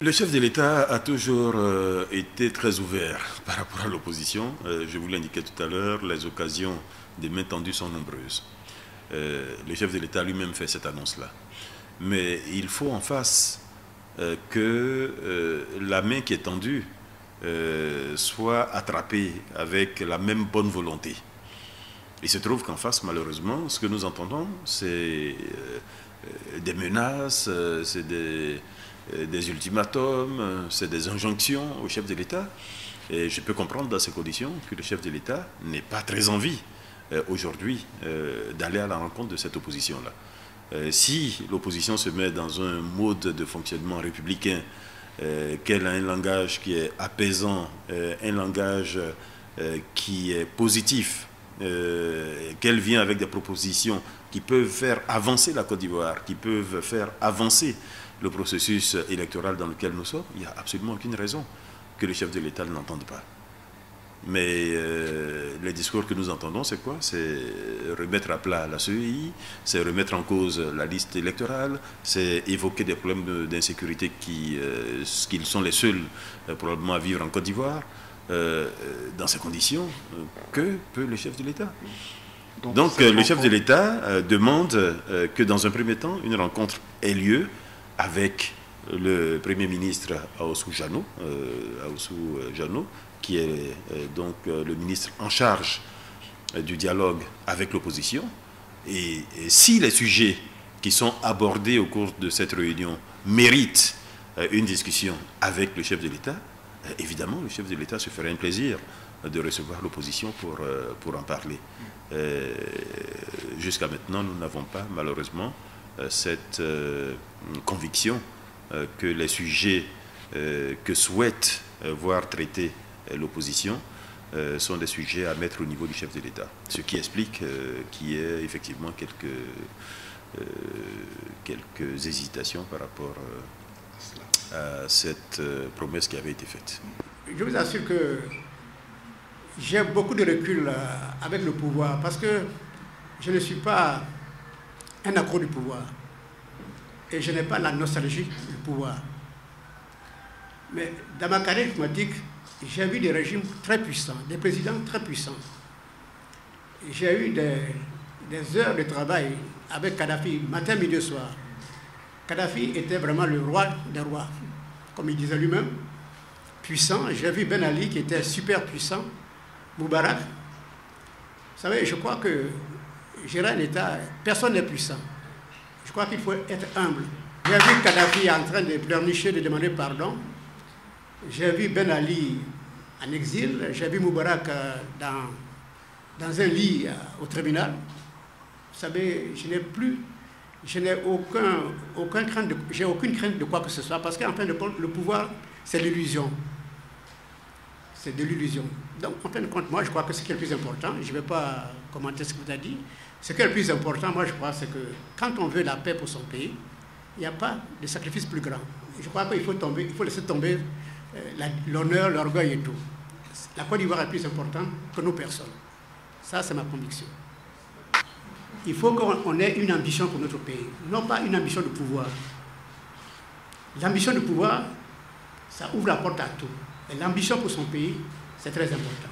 Le chef de l'État a toujours été très ouvert par rapport à l'opposition. Je vous l'indiquais tout à l'heure, les occasions des mains tendues sont nombreuses. Le chef de l'État lui-même fait cette annonce-là. Mais il faut en face que la main qui est tendue soit attrapée avec la même bonne volonté. Il se trouve qu'en face, malheureusement, ce que nous entendons, c'est des menaces, c'est des ultimatums, c'est des injonctions au chef de l'État. Et je peux comprendre dans ces conditions que le chef de l'État n'ait pas très envie aujourd'hui d'aller à la rencontre de cette opposition-là. Si l'opposition se met dans un mode de fonctionnement républicain, qu'elle a un langage qui est apaisant, un langage qui est positif, qu'elle vient avec des propositions qui peuvent faire avancer la Côte d'Ivoire, qui peuvent faire avancer le processus électoral dans lequel nous sommes, il n'y a absolument aucune raison que le chef de l'État ne l'entende pas. Mais les discours que nous entendons, c'est quoi? C'est remettre à plat la CEI, c'est remettre en cause la liste électorale, c'est évoquer des problèmes d'insécurité qui sont les seuls probablement à vivre en Côte d'Ivoire. Dans ces conditions, que peut le chef de l'État? Donc le chef de l'État demande que dans un premier temps, une rencontre ait lieu avec le Premier ministre Aoussou Jano, qui est donc le ministre en charge du dialogue avec l'opposition. Et si les sujets qui sont abordés au cours de cette réunion méritent une discussion avec le chef de l'État, évidemment, le chef de l'État se ferait un plaisir de recevoir l'opposition pour en parler. Jusqu'à maintenant, nous n'avons pas, malheureusement, cette conviction que les sujets que souhaite voir traités l'opposition sont des sujets à mettre au niveau du chef de l'État. Ce qui explique qu'il y ait effectivement quelques hésitations par rapport à cette promesse qui avait été faite. Je vous assure que j'ai beaucoup de recul avec le pouvoir parce que je ne suis pas un accro du pouvoir et je n'ai pas la nostalgie du pouvoir. Mais dans ma carrière diplomatique, j'ai vu des régimes très puissants, des présidents très puissants. J'ai eu des heures de travail avec Kadhafi, matin, midi, soir. Kadhafi était vraiment le roi des rois, comme il disait lui-même, puissant. J'ai vu Ben Ali qui était super puissant, Moubarak. Vous savez, je crois que gérer un État, personne n'est puissant. Je crois qu'il faut être humble. J'ai vu Kadhafi en train de pleurnicher, de demander pardon. J'ai vu Ben Ali en exil. J'ai vu Moubarak dans un lit au tribunal. Vous savez, je n'ai aucune crainte de quoi que ce soit, parce qu'en fin de compte, le pouvoir, c'est l'illusion. C'est de l'illusion. Donc, en fin de compte, moi, je crois que ce qui est le plus important, je ne vais pas commenter ce que vous avez dit, ce qui est le plus important, moi, je crois, c'est que quand on veut la paix pour son pays, il n'y a pas de sacrifice plus grand. Je crois qu'il faut laisser tomber l'honneur, l'orgueil et tout. La Côte d'Ivoire est plus importante que nos personnes. Ça, c'est ma conviction. Il faut qu'on ait une ambition pour notre pays, non pas une ambition de pouvoir. L'ambition de pouvoir, ça ouvre la porte à tout. Et l'ambition pour son pays, c'est très important.